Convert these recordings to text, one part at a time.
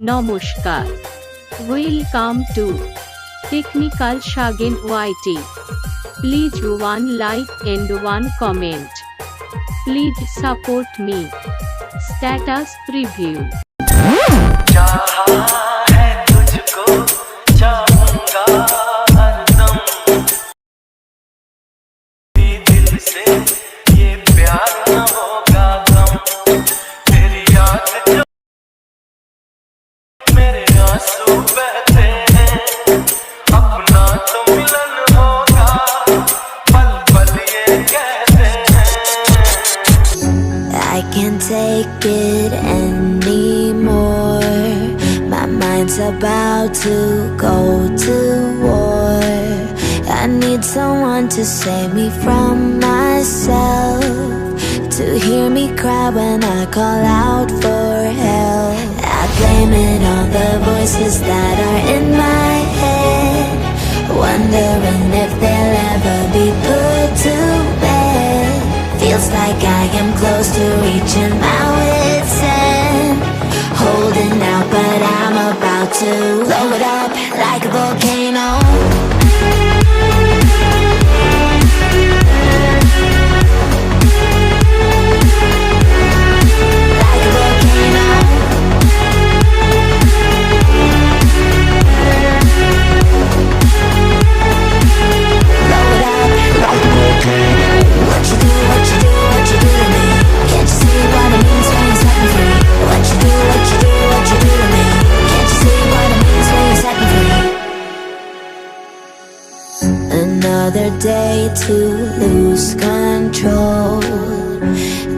Namaskar. Welcome to Technical Shagen YT. Please one like and one comment. Please support me. Status preview. चाहा है तुझको, चाहूंगा हरदम, भी दिल से ये प्यार न होगा गम, तेरी याद जो मेरे आंसू बहते हैं, अपना तो मिलन होगा, पल पल ये कहते हैं। I can't take it anymore. My mind's about to go to war. I need someone to save me from myself, to hear me cry when I call out for help. I blame it on the voices that are in my head, wondering if they'll ever be put to bed. Feels like I am close to reaching my wit's end, holding out but I'm about to blow it up like a volcano. Like a volcano. Blow it up like a volcano. What you do, what you do, what you do to me? Can't you see what it means when you set me free? What you do, what you do, what you do to me? Can't you see what it means when you set me free? Another day to lose control.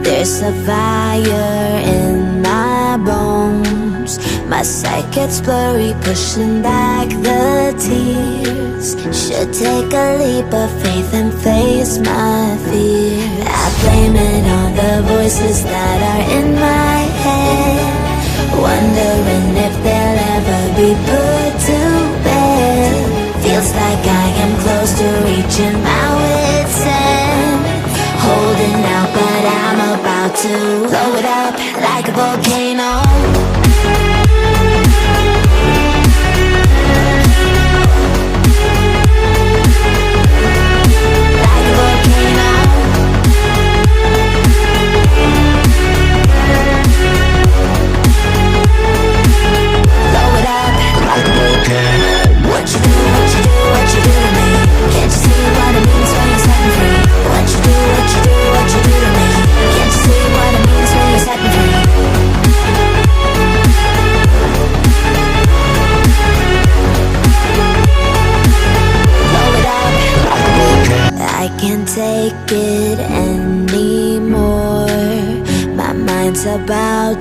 There's a fire in my bones. My sight gets blurry, pushing back the tears. Should take a leap of faith and face my fear. I blame it on the voices that are in my head, wondering if they'll ever be put to bed. Feels like I am close to reaching my wit's end, holding out but I'm about to blow it up like a volcano. Like a volcano. Blow it up like a volcano. What you do, what you do, what you do to me? Can't you see what it means when you set me free? What you do, what you do, what you do to me? Can't you see what it means when you set me free? Blow it up like a volcano. I can't take it anymore. My mind's about